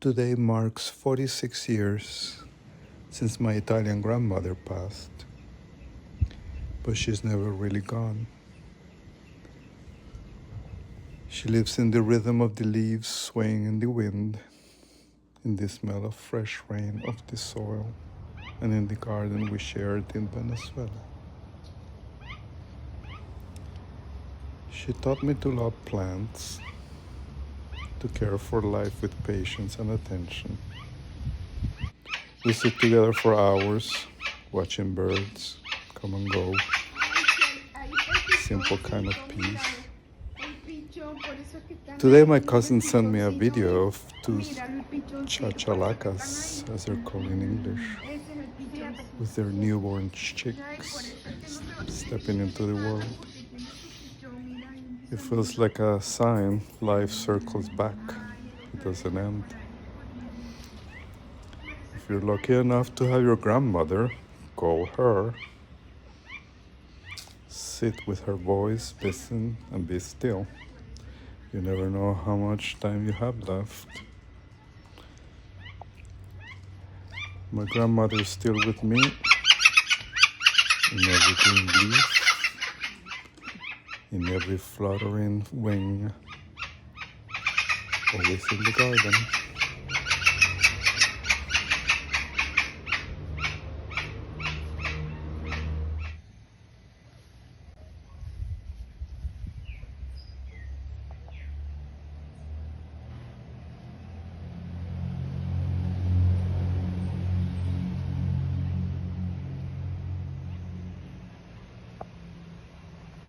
Today marks 46 years since my Italian grandmother passed, but she's never really gone. She lives in the rhythm of the leaves swaying in the wind, in the smell of fresh rain of the soil, and in the garden we shared in Venezuela. She taught me to love plants, to care for life with patience and attention. We sit together for hours, watching birds come and go, simple kind of peace. Today my cousin sent me a video of two chachalacas, as they're called in English, with their newborn chicks stepping into the world. It feels like a sign life circles back, it doesn't end. If you're lucky enough to have your grandmother, call her. Sit with her voice, listen, and be still. You never know how much time you have left. My grandmother is still with me, in every green leaf, in every fluttering wing, always in the garden.